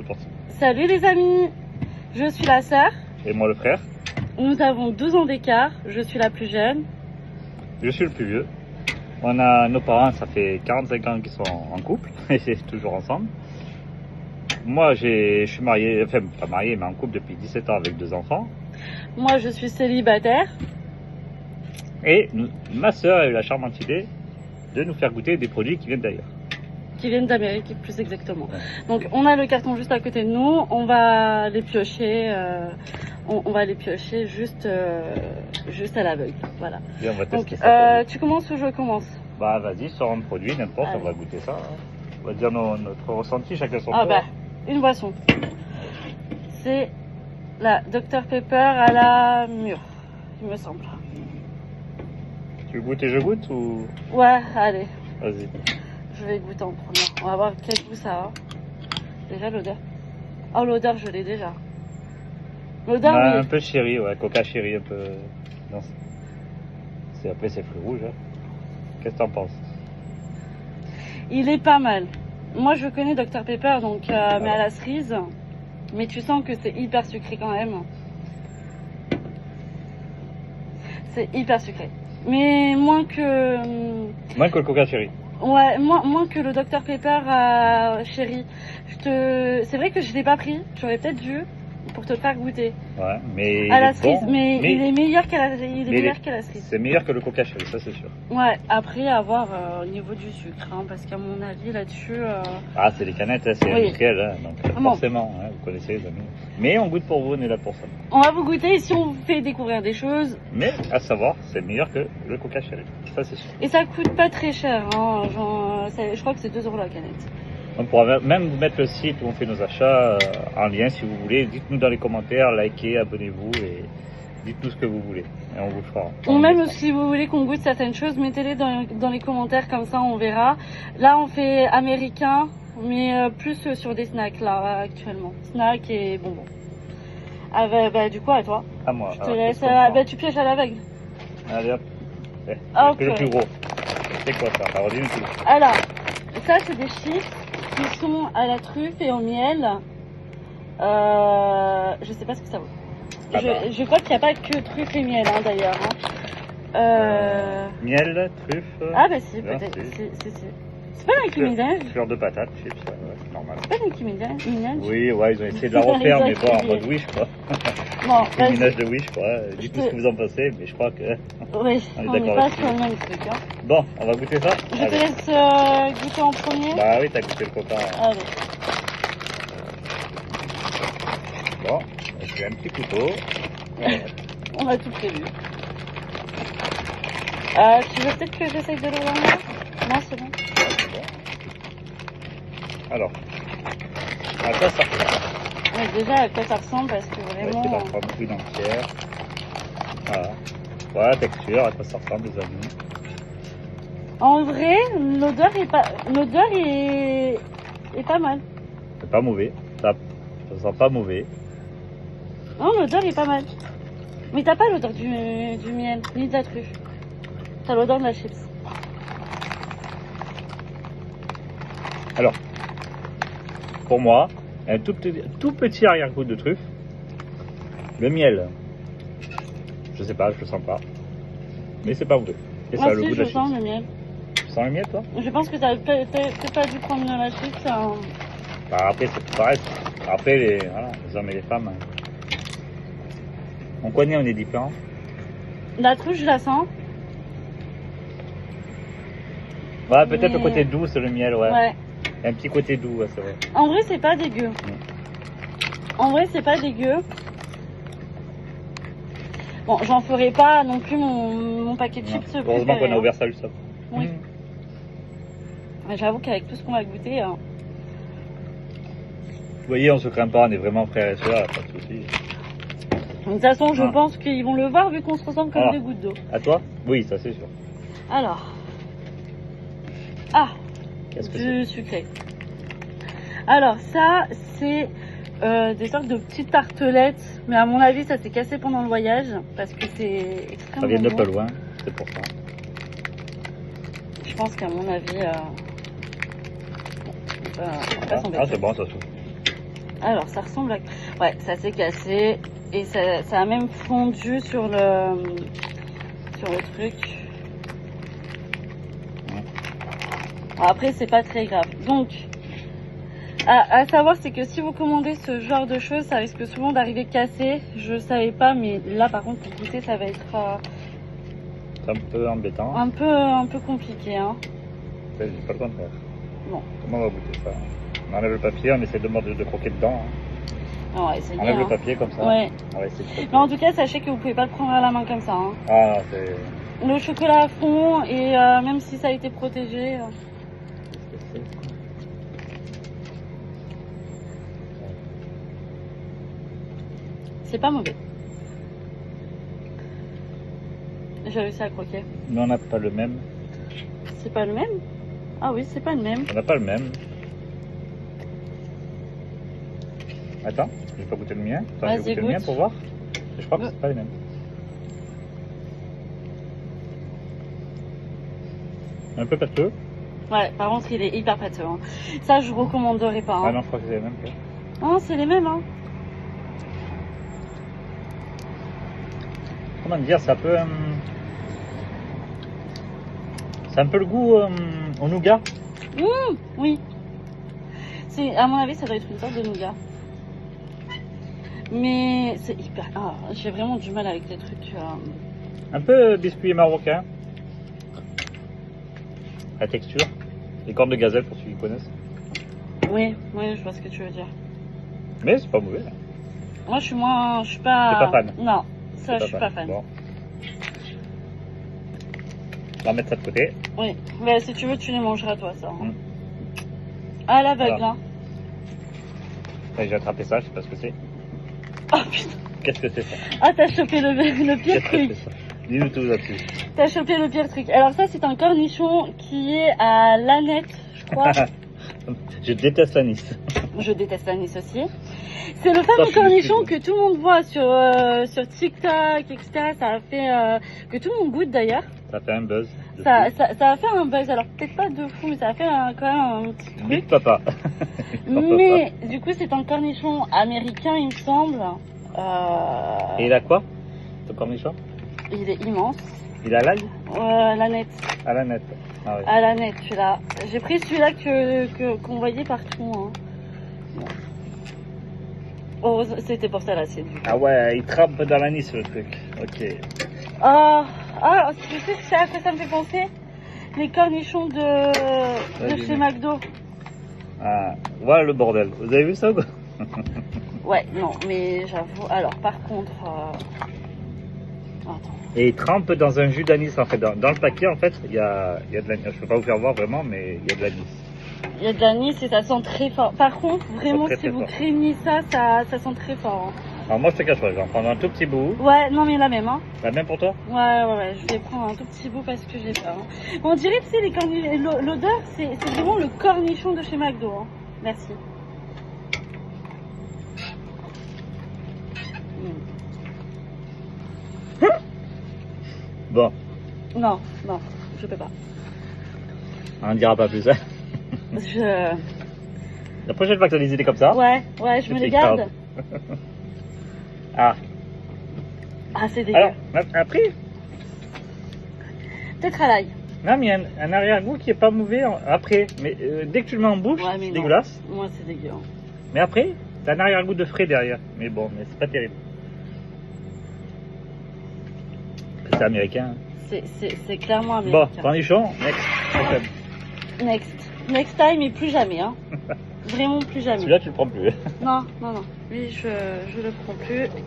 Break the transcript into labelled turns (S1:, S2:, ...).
S1: parti.
S2: Salut les amis, je suis la sœur.
S1: Et moi le frère.
S2: Nous avons 12 ans d'écart, je suis la plus jeune.
S1: Je suis le plus vieux. On a nos parents, ça fait 45 ans qu'ils sont en couple, et c'est toujours ensemble. Moi je suis marié, enfin pas marié, mais en couple depuis 17 ans avec 2 enfants.
S2: Moi je suis célibataire.
S1: Et ma sœur a eu la charmante idée de nous faire goûter des produits qui viennent d'ailleurs.
S2: Qui viennent d'Amérique, plus exactement. Donc on a le carton juste à côté de nous, on va les piocher, on va les piocher juste à l'aveugle, voilà.
S1: Et on va
S2: Donc
S1: tester ça.
S2: tu commences ou je commence?
S1: Bah vas-y, sors un produit, n'importe,
S2: Allez.
S1: on va goûter ça. On va dire notre ressenti, chacun son
S2: Ah
S1: tour.
S2: bah, une boisson. C'est la Dr Pepper à la mûre, il me semble.
S1: Tu goûtes et je goûte ou...
S2: Ouais, allez.
S1: Vas-y.
S2: Je vais goûter en première. On va voir quel goût ça a. Déjà l'odeur. Oh, l'odeur, je l'ai déjà. L'odeur,
S1: Un
S2: oui.
S1: peu chéri, ouais, coca chéri un peu. Non, après c'est fruits rouges. Hein. Qu'est-ce que t'en penses?
S2: Il est pas mal. Moi, je connais Dr Pepper, donc mais à la cerise. Mais tu sens que c'est hyper sucré quand même. C'est hyper sucré. Mais moins que...
S1: Moins que le coca chéri.
S2: Ouais, moins que le Dr Pepper chéri. C'est vrai que je l'ai pas pris. J'aurais peut-être dû pour te le faire goûter.
S1: Ouais, mais
S2: À
S1: il
S2: la
S1: est
S2: cerise,
S1: bon,
S2: mais il est meilleur qu'à la cerise.
S1: c'est meilleur que le coca chéri, ça c'est sûr.
S2: Ouais, après à voir au niveau du sucre, hein, parce qu'à mon avis là-dessus...
S1: Ah, c'est les canettes, hein, c'est
S2: Oui.
S1: industriel, hein, donc
S2: Bon.
S1: forcément, hein, vous connaissez les amis. Mais on goûte pour vous, on est là pour ça.
S2: On va vous goûter et si on vous fait découvrir des choses.
S1: Mais à savoir, c'est meilleur que le coca chéri, ça c'est sûr.
S2: Et ça coûte pas très cher, hein, je crois que c'est 2 € la canette.
S1: On pourra même vous mettre le site où on fait nos achats en lien si vous voulez. Dites-nous dans les commentaires, likez, abonnez-vous et dites-nous ce que vous voulez. Et on vous le fera.
S2: Ou même si vous voulez qu'on goûte certaines choses, mettez-les dans les commentaires, comme ça on verra. Là on fait américain, mais plus sur des snacks là actuellement. Snacks et bonbons. Ah bah du coup à toi.
S1: À moi.
S2: Je te laisse, bah tu pièges à l'aveugle.
S1: Allez hop.
S2: Hop.
S1: Que le plus gros. C'est quoi ça? Alors dis-nous tout.
S2: Alors, ça c'est des chips qui sont à la truffe et au miel. Je sais pas ce que ça vaut.
S1: Ah bah.
S2: Je crois qu'il n'y a pas que truffe et miel hein, d'ailleurs. Hein.
S1: Miel, truffe.
S2: Ah bah si,
S1: bien,
S2: peut-être.
S1: si.
S2: C'est pas Nicki Minaj?
S1: Fleur de patate, chips, ouais, c'est normal.
S2: C'est pas Nicki Minaj?
S1: Oui, ouais, ils ont essayé de la refaire, mais bon, en
S2: essayé.
S1: mode Wish, quoi.
S2: Bon,
S1: Le ménage de Wish, quoi. Dites-nous ce que vous en pensez, mais je crois que...
S2: Oui,
S1: On est
S2: on
S1: d'accord
S2: n'est pas
S1: là-dessus.
S2: sur le même truc. Hein.
S1: Bon, on va goûter ça?
S2: Je te
S1: Allez.
S2: laisse goûter en premier.
S1: Bah oui, t'as goûté le coca.
S2: Allez.
S1: Bon, j'ai un petit couteau. Voilà.
S2: On a tout prévu. Tu veux peut-être que j'essaye de l'ouvrir moi? Non, c'est bon.
S1: Alors, à quoi ça ressemble?
S2: Ouais, déjà, à quoi ça ressemble parce que
S1: On va
S2: vraiment...
S1: essayer d'en prendre une entière. Voilà. Voilà, texture, à quoi ça ressemble, les amis.
S2: En vrai, l'odeur est pas mal.
S1: C'est pas mauvais. Ça sent pas mauvais.
S2: Non, l'odeur est pas mal. Mais t'as pas l'odeur du miel, ni de la truffe. T'as l'odeur de la chips.
S1: Alors, pour moi, un tout petit arrière-goût de truffe. Le miel, je sais pas, je le sens pas. Mais c'est pas mauvais. Et ça
S2: Moi
S1: a le
S2: aussi,
S1: goût de
S2: je
S1: la
S2: sens
S1: chips.
S2: le miel.
S1: Tu sens le miel, toi?
S2: Je pense que t'as peut-être pas dû prendre la chips. Hein.
S1: Bah, après, c'est tout pareil. Après, les hommes et les femmes. On connaît, on est différents.
S2: La truffe, je la sens.
S1: Ouais, peut-être
S2: Mais-
S1: le côté doux, c'est le miel, ouais.
S2: Ouais.
S1: Il y a un petit côté doux, ouais, c'est vrai.
S2: En vrai, c'est pas dégueu. En vrai, c'est pas dégueu. Bon, j'en ferai pas non plus mon paquet de
S1: Non.
S2: chips.
S1: Heureusement
S2: préféré,
S1: qu'on a
S2: hein.
S1: ouvert ça juste après.
S2: Oui. Mais j'avoue qu'avec tout ce qu'on va goûter, hein,
S1: Vous voyez, on se craint pas, on est vraiment frères et sœurs, pas de soucis.
S2: de toute façon, je
S1: Ah.
S2: pense qu'ils vont le voir vu qu'on se ressemble comme
S1: Ah.
S2: deux gouttes d'eau.
S1: À toi? Oui, ça c'est sûr.
S2: Alors. Ah,
S1: Qu'est-ce que c'est?
S2: du sucré. Alors, ça, c'est des sortes de petites tartelettes. Mais à mon avis, ça s'est cassé pendant le voyage parce que c'est extrêmement
S1: Ça vient de
S2: bon.
S1: pas loin, c'est pour ça.
S2: Je pense qu'à mon avis, on va pas
S1: Ah,
S2: s'embêter.
S1: c'est bon, ça s'ouvre.
S2: Alors, ça ressemble à... Ouais, ça s'est cassé. Et ça a même fondu sur le truc. Après, c'est pas très grave. Donc, à savoir, c'est que si vous commandez ce genre de choses, ça risque souvent d'arriver cassé. Je savais pas, mais là, par contre, pour goûter, ça va être
S1: C'est un peu embêtant.
S2: un peu compliqué. Hein.
S1: Je dis pas le contraire.
S2: Bon.
S1: Comment on va goûter ça? On enlève le papier, on essaie de croquer dedans. Hein.
S2: On va essayer.
S1: On enlève
S2: Hein.
S1: le papier comme ça.
S2: Ouais.
S1: On va essayer de croquer.
S2: Mais en tout cas, sachez que vous pouvez pas le prendre à la main comme ça. Hein.
S1: Ah non, c'est...
S2: Le chocolat à fond, et même si ça a été protégé... C'est pas mauvais. J'ai réussi à croquer.
S1: Mais on n'a pas le même.
S2: C'est pas le même? Ah oui, c'est pas le même.
S1: On n'a pas le même. Attends, je vais pas goûter le mien. Attends, je vais
S2: Vas-y,
S1: goûter le mien
S2: goûte.
S1: pour voir. Je crois que c'est pas les mêmes. Un peu pâteux.
S2: Ouais, par contre, il est hyper pâteux. Hein. Ça, je recommanderais pas. Hein.
S1: Ah non, je crois que c'est les mêmes. Quoi.
S2: Non, c'est les mêmes. Hein.
S1: Comment dire, c'est un peu... c'est un peu le goût au nougat.
S2: Oui. À mon avis, ça doit être une sorte de nougat. Mais c'est hyper... Ah, j'ai vraiment du mal avec les trucs...
S1: Un peu biscuit marocain. La texture. Les cornes de gazelle pour ceux qui connaissent.
S2: Oui, je vois ce que tu veux dire.
S1: Mais c'est pas mauvais.
S2: Moi, je suis pas...
S1: T'es pas fan?
S2: Non, ça, je suis pas fan.
S1: Bon. On va mettre ça de côté.
S2: Oui, mais si tu veux, tu les mangeras toi, ça. Hein.
S1: Mm.
S2: À l'aveugle,
S1: Voilà.
S2: hein.
S1: Allez, j'ai attrapé ça, je sais pas ce que c'est.
S2: Oh putain.
S1: Qu'est-ce que c'est ça?
S2: Ah, t'as chopé le pire
S1: Qu'est-ce que
S2: truc.
S1: c'est ça? Dis-nous tout là-dessus.
S2: T'as chopé le pire truc. Alors ça, c'est un cornichon qui est à l'aneth, je crois.
S1: Je déteste l'anis.
S2: Je déteste l'anis aussi. C'est le fameux
S1: je suis
S2: cornichon
S1: déçue.
S2: que tout le monde voit sur TikTok, etc. Ça a fait... que tout le monde goûte d'ailleurs.
S1: Ça fait un buzz. de
S2: Ça
S1: fou.
S2: a fait un buzz. Alors peut-être pas de fou, mais ça a fait quand même un petit truc.
S1: Big papa.
S2: Mais du coup, c'est un cornichon américain, il me semble.
S1: Et il a quoi? Ton cornichon?
S2: Il est immense.
S1: Il a l'ail?
S2: L'aneth.
S1: À la nette. Ah ouais.
S2: À l'aneth, celui-là. J'ai pris celui-là qu'on voyait partout. Hein. Bon. Oh, c'était pour ça là, c'est du.
S1: Ah ouais, il trempe dans l'anis le truc. Ok.
S2: Tu sais à quoi ça me fait penser? Les cornichons de
S1: Vas-y,
S2: chez
S1: mec.
S2: McDo.
S1: Ah, voilà le bordel. Vous avez vu ça ou quoi?
S2: Ouais, non, mais j'avoue. Alors, par contre. Attends.
S1: Et il trempe dans un jus d'anis en fait. Dans le paquet en fait, il y a de l'anis. Je peux pas vous faire voir vraiment, mais il y a de l'anis.
S2: Il y a de l'anis et ça sent très fort. Par contre, vraiment,
S1: très,
S2: si
S1: très
S2: vous
S1: fort.
S2: craignez ça sent très fort. Hein.
S1: Alors moi je te cache pas, je vais en prendre un tout petit bout.
S2: Ouais, non, mais la même. Hein.
S1: La même pour toi?
S2: Ouais, je vais prendre un tout petit bout parce que j'ai peur. Hein. On dirait, tu sais, les cornichons. L'odeur, c'est vraiment le cornichon de chez McDo. Hein. Merci.
S1: Bon,
S2: Non, je peux pas.
S1: on en dira pas plus. Hein. La prochaine fois que tu as des idées comme ça.
S2: Ouais, je me les garde.
S1: Ah,
S2: Ah, c'est dégueu.
S1: alors après,
S2: Peut-être à l'ail.
S1: non mais il y a un arrière-goût qui est pas mauvais après. Mais dès que tu le mets en bouche,
S2: Ouais, mais
S1: c'est
S2: non.
S1: dégueulasse.
S2: Moi, c'est dégueu. Hein.
S1: Mais après, t'as un arrière-goût de frais derrière. Mais bon, mais c'est pas terrible. C'est américain. Hein.
S2: C'est clairement
S1: Bon,
S2: américain.
S1: cornichon, next.
S2: Next time et plus jamais. Hein. Vraiment plus jamais.
S1: Celui-là, tu le prends plus.
S2: Non. Lui, je le prends plus.